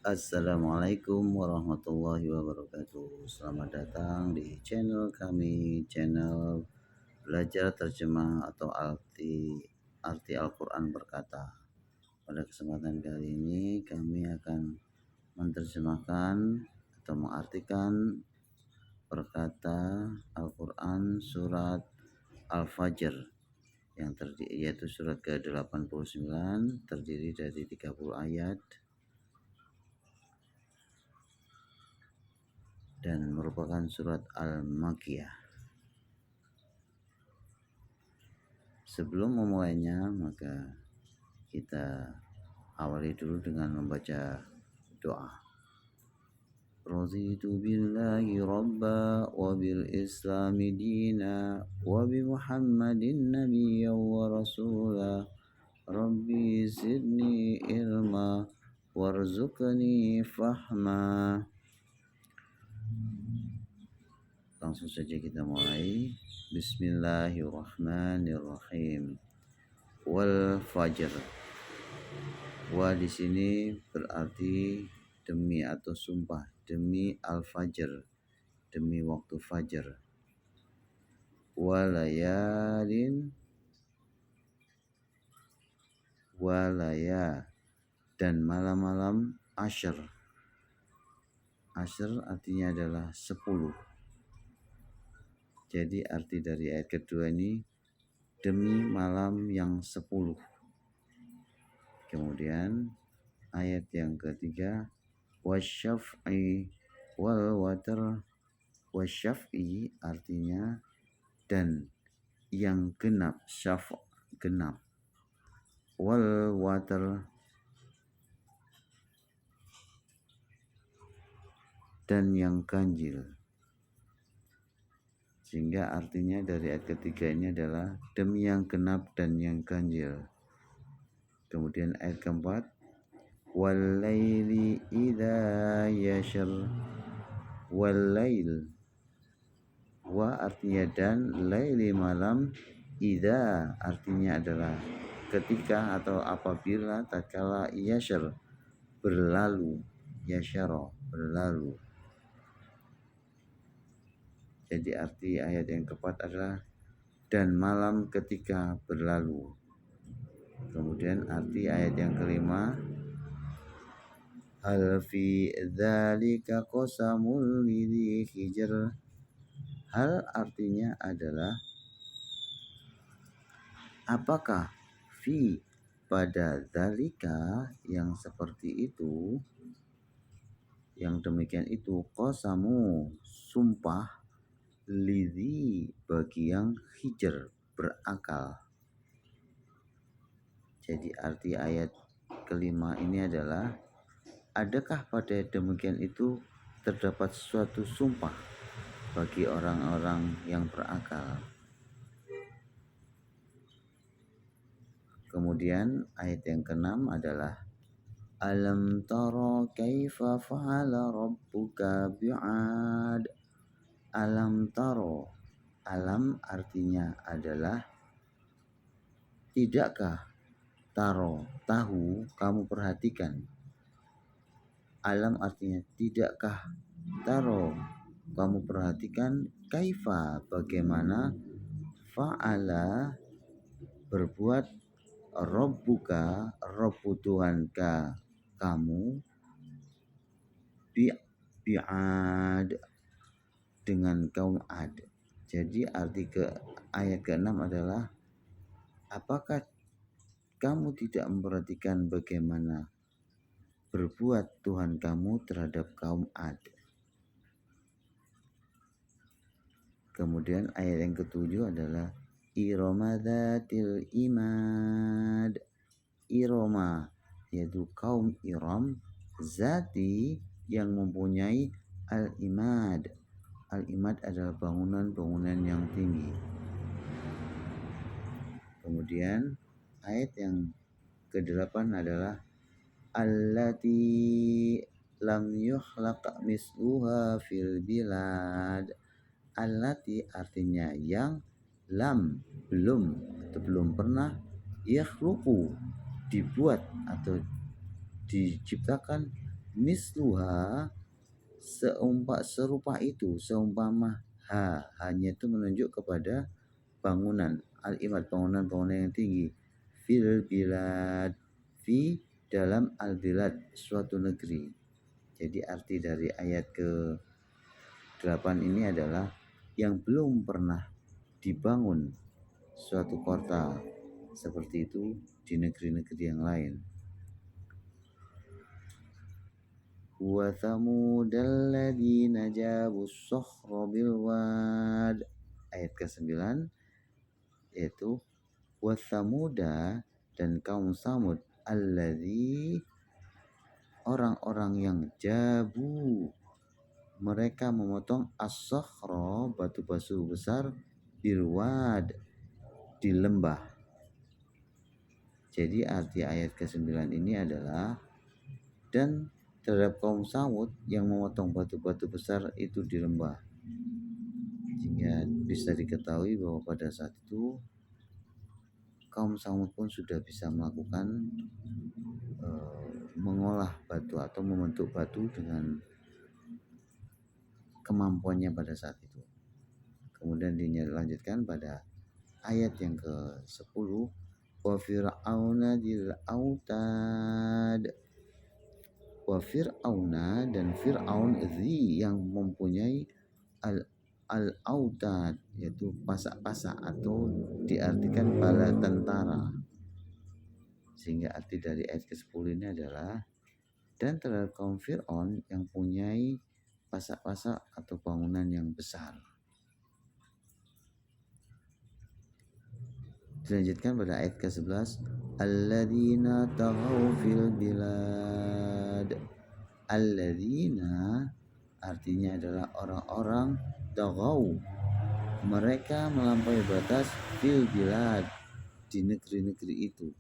Assalamualaikum warahmatullahi wabarakatuh. Selamat datang di channel kami, channel belajar terjemah atau arti Al-Quran berkata. Pada kesempatan kali ini kami akan menerjemahkan atau mengartikan perkata Al-Quran surat Al-Fajr yaitu surat ke-89, terdiri dari 30 ayat dan merupakan surat Al-Makkiyah. Sebelum memulainya, maka kita awali dulu dengan membaca doa. Raditu billahi rabba wa bil islami dina wa bi muhammadin nabiyya wa rasula rabbi zidni ilma warzuqni fahma. Langsung saja kita mulai. Bismillahirrahmanirrahim. Wal fajr. Wa di sini berarti demi atau sumpah, demi al-fajr, demi waktu fajar. Walayalin, walaya, dan malam-malam asyr. Asyr artinya adalah 10. Jadi arti dari ayat kedua ini demi malam yang 10. Kemudian ayat yang ketiga wasyaf'i wal watr. Wasyaf'i artinya dan yang genap, syaf' genap. Wal watr dan yang ganjil. Sehingga artinya dari ayat ketiga ini adalah demi yang genap dan yang ganjil. Kemudian ayat keempat wal-laili idza yashr. Wal-lail, wa artinya dan, laili malam, idza artinya adalah ketika atau apabila, tatkala, yashr berlalu, yasyara berlalu. Jadi arti ayat yang keempat adalah dan malam ketika berlalu. Kemudian arti ayat yang kelima hal fi dzalika qasamul lidhi hijr. Hal artinya adalah apakah fi pada dzalika yang seperti itu, yang demikian itu, qasamu sumpah, lidhi bagi yang hijr berakal. Jadi arti ayat kelima ini adalah adakah pada demikian itu terdapat suatu sumpah bagi orang-orang yang berakal. Kemudian ayat yang keenam adalah alam tara kaifa fa'ala rabbuka bi'ad. Alam taro, alam artinya adalah tidakkah, taro tahu, kamu perhatikan. Alam artinya tidakkah, taro kamu perhatikan, kaifa bagaimana, fa'ala berbuat, rabbuka rabbu Tuhanka kamu, bi'ad dengan kaum Ad. Jadi arti ayat ke-6 adalah apakah kamu tidak memperhatikan bagaimana berbuat Tuhan kamu terhadap kaum Ad. Kemudian ayat yang ketujuh adalah Irama dzatil imad. Irama yaitu kaum Iram, zati yang mempunyai al-imad. Al-imad adalah bangunan-bangunan yang tinggi. Kemudian ayat yang ke-8 adalah allati lam yukhlaq misluha fil bilad. Allati artinya yang, lam belum atau belum pernah, yakhluqu dibuat atau diciptakan, misluha serupa itu, seumpama hanya itu menunjuk kepada bangunan al-imad, bangunan-bangunan yang tinggi, fil bilad, fi dalam al-bilad suatu negeri. Jadi arti dari ayat ke-8 ini adalah yang belum pernah dibangun suatu kota seperti itu di negeri-negeri yang lain. Wa thamudal ladzina jabus sakhra bil wad. Ayat ke-9 yaitu wa thamuda, dan kaum Samud, alladzi orang-orang yang jabu mereka memotong as-sakhra batu-batu besar bil wad di lembah. Jadi arti ayat ke-9 ini adalah dan terhadap kaum Samud yang memotong batu-batu besar itu di lembah. Sehingga bisa diketahui bahwa pada saat itu kaum Samud pun sudah bisa melakukan mengolah batu atau membentuk batu dengan kemampuannya pada saat itu. Kemudian dilanjutkan pada ayat yang ke-10, wa fir'auna dil autad. Wa fir'auna, dan Fir'aun yang mempunyai al-autad, yaitu pasak-pasak atau diartikan bala tentara. Sehingga arti dari ayat ke-10 ini adalah dan terhadap kaum Fir'aun yang mempunyai pasak-pasak atau bangunan yang besar. Dilanjutkan pada ayat ke-11, alladzina taghaw fil bilad. Alladzina artinya adalah orang-orang taghaw, mereka melampaui batas fil bilad di negeri-negeri itu.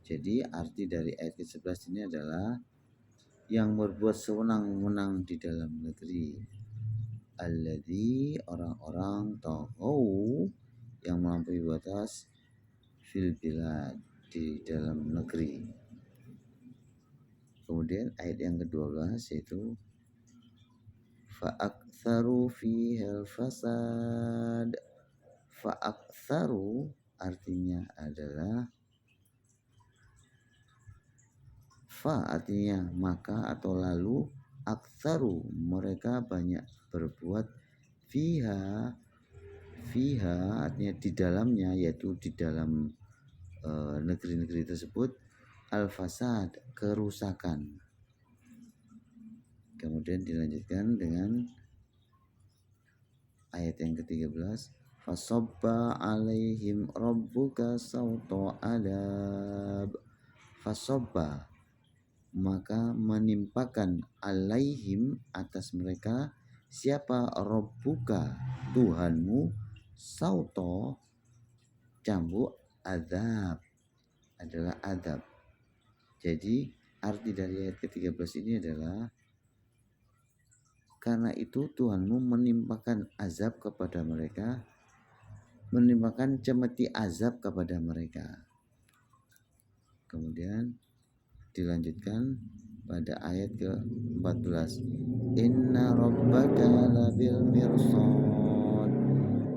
Jadi arti dari ayat ke-11 ini adalah yang berbuat sewenang-wenang di dalam negeri. Alladzi, orang-orang taghaw yang melampaui batas fil bilad di dalam negeri. Kemudian ayat yang ke-12 yaitu fa'aktsaru fihal fasad. Fa'aktsaru artinya adalah fa artinya maka atau lalu, aktsaru mereka banyak berbuat, fiha artinya di dalamnya, yaitu di dalam negeri-negeri tersebut, al-fasad kerusakan. Kemudian dilanjutkan dengan ayat yang ke-13, fasobba alaihim rabbuka sawta adab. Fasobba maka menimpakan alaihim atas mereka siapa, rabbuka Tuhanmu, sauto cambuk, adab adalah adab. Jadi arti dari ayat ke-13 ini adalah karena itu Tuhanmu menimpakan azab kepada mereka, menimpakan cemeti azab kepada mereka. Kemudian dilanjutkan pada ayat ke-14, inna rabbaka labil mirsad.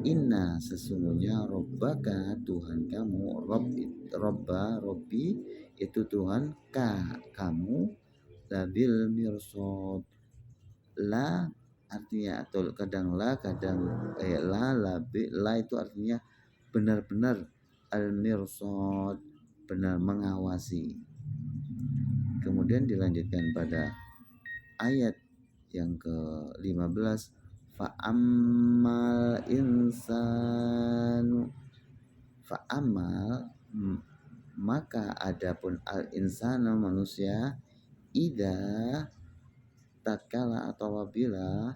Inna sesungguhnya rabbaka Tuhan kamu, Robbi itu Tuhan kamu, labil mirsad. La artinya atau kadang la kadang la itu artinya benar-benar, al mirsad benar mengawasi. Kemudian dilanjutkan pada ayat yang ke-15, fa'ammal insanu, fa'ammal maka adapun al-insana manusia, idza tatkala atau apabila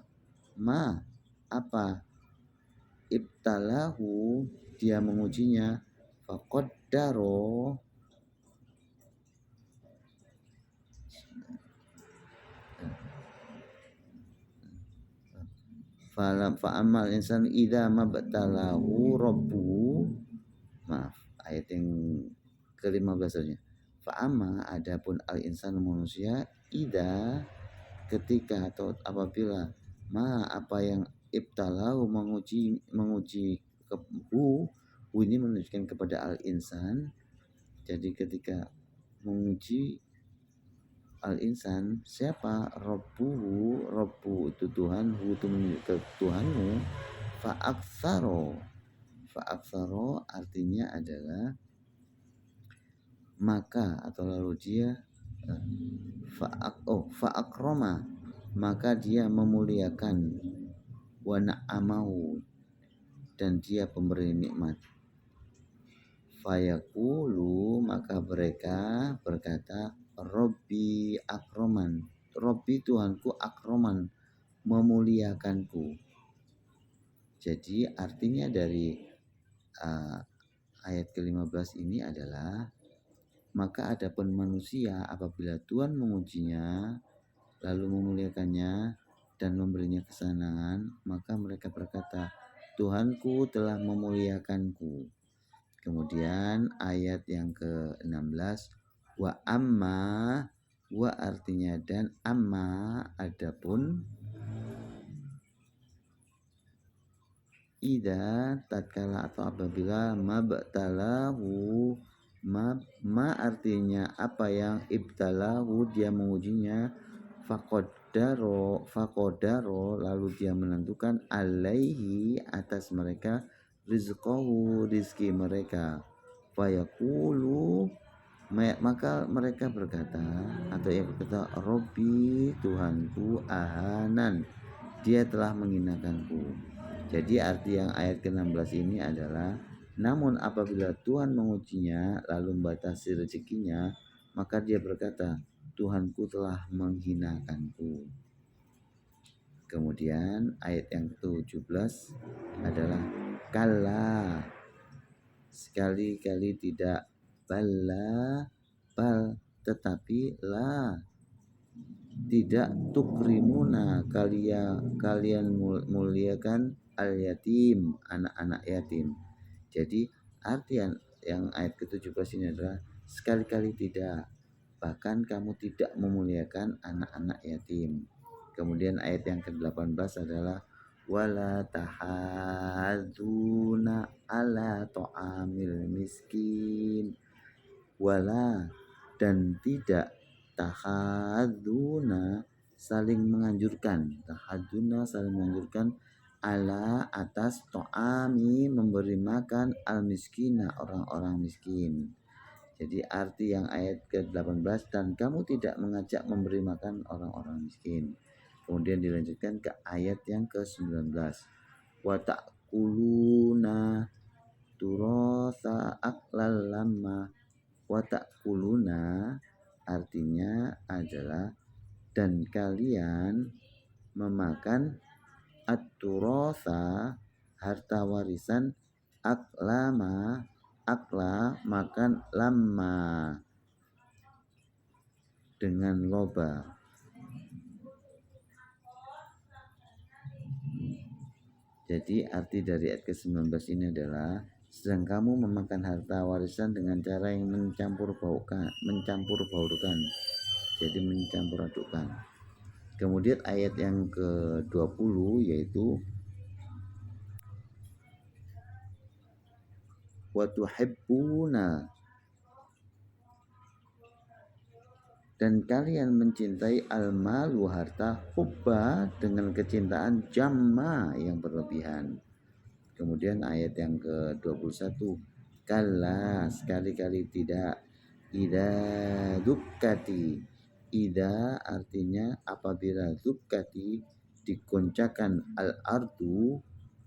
ma apa ibtalahu dia mengujinya, faqaddaro fa'amal insan idza mabtalahu rabbuhu, maaf ayat yang ke-15 saja, Fa'ama adapun al-insan manusia ida ketika atau apabila apa yang ibtalahu menguji ini menunjukkan kepada al-insan. Jadi ketika menguji al-insan siapa? Robbu itu Tuhan, hu itu menunjuk ke Tuhanmu. Fa'aksaro artinya adalah maka atau lalu dia fa'akroma maka dia memuliakan wa na'amahu dan dia pemberi nikmat. Fayaqulu maka mereka berkata Robbi akroman, Robbi Tuhanku akroman memuliakanku. Jadi artinya dari ayat ke-15 ini adalah maka adapun manusia apabila Tuhan mengujinya lalu memuliakannya dan memberinya kesenangan, maka mereka berkata Tuhanku telah memuliakanku. Kemudian ayat yang ke-16 wa amma, wa artinya dan, amma adapun, ida tatkala atau apabila mabtalahu, ma artinya apa yang ibtalahu dia mengujinya, fakodaro lalu dia menentukan alaihi atas mereka rizqahu rizki mereka. Fayaqulu maka mereka berkata atau ia berkata Robbi Tuhanku ahanan dia telah menghinakanku. Jadi arti yang ayat ke-16 ini adalah namun apabila Tuhan mengujinya lalu membatasi rezekinya, maka dia berkata Tuhanku telah menghinakanku. Kemudian ayat yang ke-17 adalah kalla sekali-kali tidak, bala bal tetapi la tidak, tukrimuna kalian muliakan al yatim anak-anak yatim. Jadi artian yang ayat ke-17 ini adalah sekali-kali tidak, bahkan kamu tidak memuliakan anak-anak yatim. Kemudian ayat yang ke-18 adalah wala tahadzuna ala ta'amil miskin, wala dan tidak, tahadzuna saling menganjurkan, ala atas ta'ami memberi makan al miskina orang-orang miskin. Jadi arti yang ayat ke-18 dan kamu tidak mengajak memberi makan orang-orang miskin. Kemudian dilanjutkan ke ayat yang ke-19. Wa ta'kuluna turasa aklal lamma. Wa ta'kuluna artinya adalah dan kalian memakan at-turasa harta warisan, akla makan, lama dengan loba. Jadi arti dari ayat ke-19 ini adalah sedang kamu memakan harta warisan dengan cara yang mencampur baurkan. Jadi mencampur adukkan. Kemudian ayat yang ke-20 yaitu wa tuhibbuna dan kalian mencintai al-malu harta, hubba dengan kecintaan jamma yang berlebihan. Kemudian ayat yang ke-21 kalla sekali-kali tidak, ida dukkati, ida artinya apabila dukkati digoncangkan al-ardu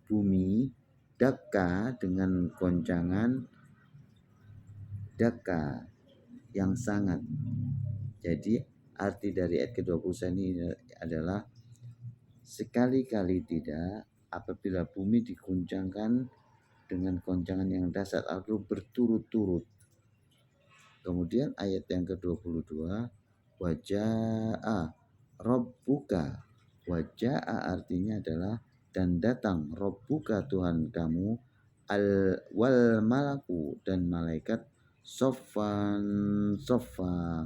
bumi, dakka dengan goncangan dakka yang sangat. Jadi arti dari ayat ke-20 ini adalah sekali-kali tidak apabila bumi diguncangkan dengan goncangan yang dahsyat atau berturut-turut. Kemudian ayat yang ke-22 waja'a rabbuka. Waja'a artinya adalah dan datang rabbuka Tuhan kamu wal malaku dan malaikat Sofan sofa.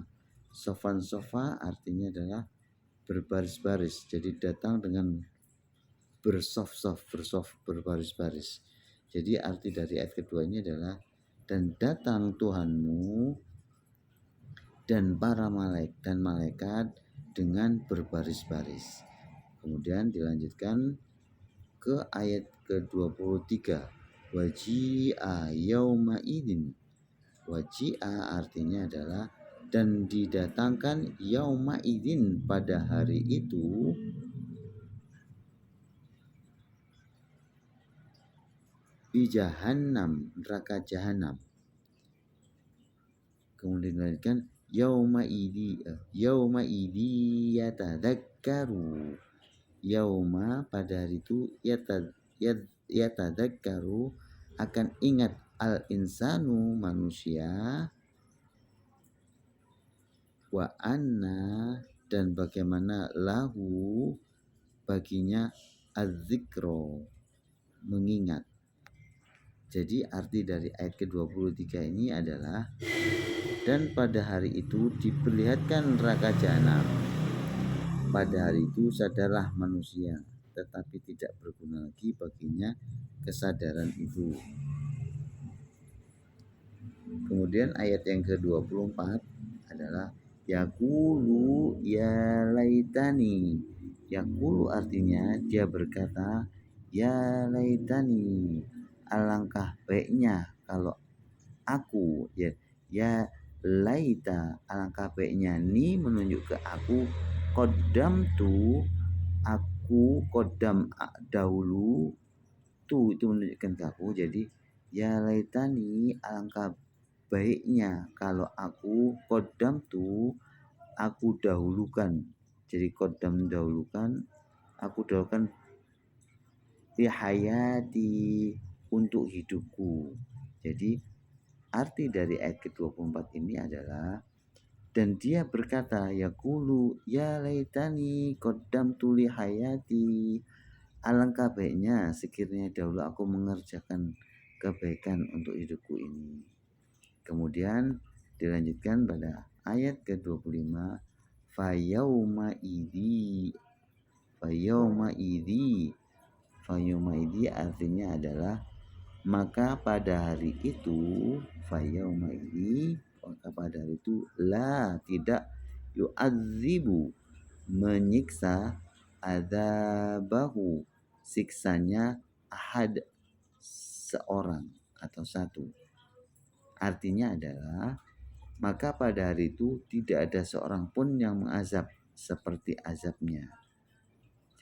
Sofan sofa artinya adalah berbaris-baris. Jadi datang dengan berbaris-baris. Jadi arti dari ayat kedua ini adalah dan datang Tuhanmu dan para malaikat dengan berbaris-baris. Kemudian dilanjutkan ke ayat ke-23. Waji'a yauma idin. Waji'a artinya adalah dan didatangkan yauma idin pada hari itu di jahannam, neraka jahanam. Kemudian dilanjutkan yauma idi yatadzakkaru. Yauma pada hari itu yatadzakkaru akan ingat al insanu manusia wa anna dan bagaimana lahu baginya az-zikra mengingat. Jadi arti dari ayat ke-23 ini adalah dan pada hari itu diperlihatkan neraka jahanam. Pada hari itu sadarlah manusia, tetapi tidak berguna lagi baginya kesadaran itu. Kemudian ayat yang ke-24 adalah yaqulu ya laitani. Yaqulu artinya dia berkata ya laitani, alangkah baiknya kalau aku, ya laita, alangkah baiknya ni menunjuk ke aku, kodam tu, aku kodam dahulu, tu itu menunjukkan ke aku. Jadi ya laitani, alangkah baiknya kalau aku kodam tu, aku dahulukan. Jadi kodam dahulukan, aku dahulukan di hayati untuk hidupku. Jadi arti dari ayat ke-24 ini adalah dan dia berkata yaqulu ya laitani qaddamtu li hayati, alangkah baiknya sekiranya dahulu aku mengerjakan kebaikan untuk hidupku ini. Kemudian dilanjutkan pada ayat ke-25 fayauma idzi artinya adalah maka pada hari itu fayauma idzi, maka pada hari itu la tidak yu'adzibu menyiksa adzabahu siksanya ahad seorang atau satu. Artinya adalah maka pada hari itu tidak ada seorang pun yang mengazab seperti azabnya.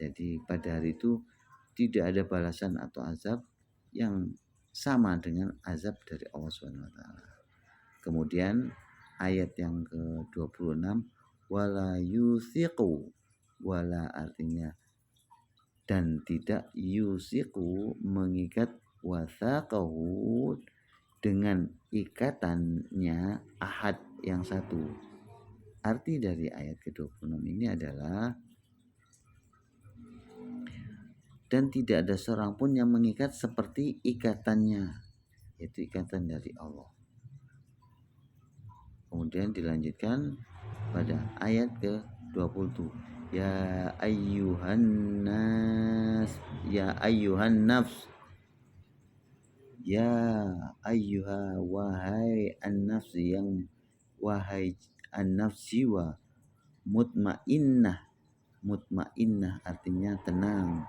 Jadi pada hari itu tidak ada balasan atau azab yang sama dengan azab dari Allah SWT. Kemudian ayat yang ke-26 wala yusiqu, wala artinya dan tidak, yusiqu mengikat, wathaqahu dengan ikatannya ahad yang satu. Arti dari ayat ke-26 ini adalah dan tidak ada seorang pun yang mengikat seperti ikatannya, yaitu ikatan dari Allah. Kemudian dilanjutkan pada ayat ke-20 ya ayyuhan nas, ya ayyuhan nafs, ya ayyuha wahai an-nafs yang wahai an-nafs jiwa mutmainnah. Mutmainnah artinya tenang.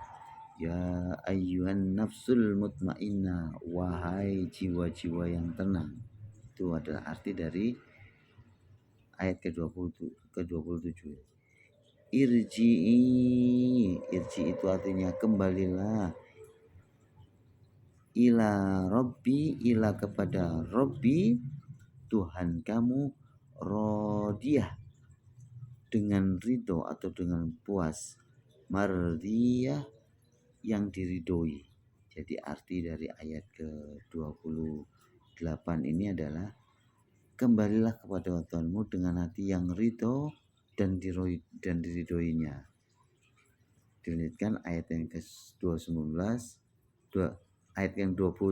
Ya ayyuhan nafsul mutmainnah, wahai jiwa-jiwa yang tenang. Itu adalah arti dari ayat ke-27. Irji'i itu artinya kembalilah. Ila Rabbi, ila kepada Rabbi Tuhan kamu, rodiyah dengan ridho atau dengan puas, mardiyah yang diridhoi. Jadi arti dari ayat ke-28 ini adalah kembalilah kepada Tuhanmu dengan hati yang ridho dan diridhoinya. Dilanjutkan ayat yang ke-29, ayat yang 29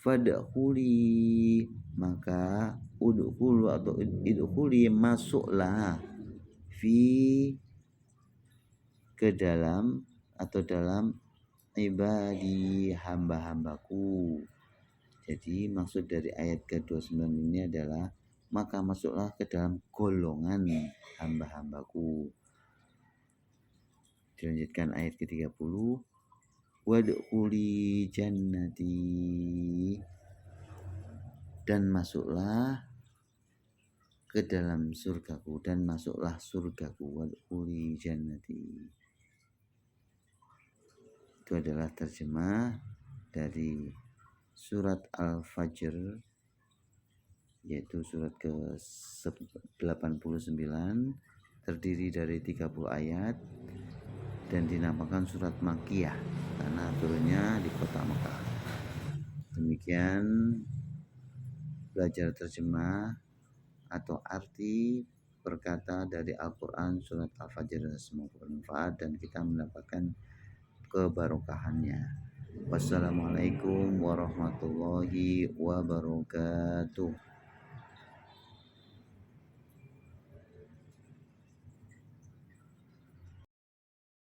fadkhuli, maka udkhulu atau idkhuli, masuklah, fi, ke dalam atau dalam, ibadi, hamba-hambaku. Jadi maksud dari ayat ke-29 ini adalah maka masuklah ke dalam golongan hamba-hambaku. Dilanjutkan ayat ke-30, wadkhuli jannati, dan masuklah ke dalam surgaku, dan masuklah surgaku. Wadkhuli jannati itu adalah terjemah dari surat Al-Fajr, yaitu surat ke-89, terdiri dari 30 ayat dan dinamakan surat Makkiyah karena turunnya di kota Mekah. Demikian belajar terjemah atau arti perkata dari Al-Quran surat Al-Fajr. Semoga bermanfaat dan kita mendapatkan kebarokahannya. Wassalamualaikum warahmatullahi wabarakatuh.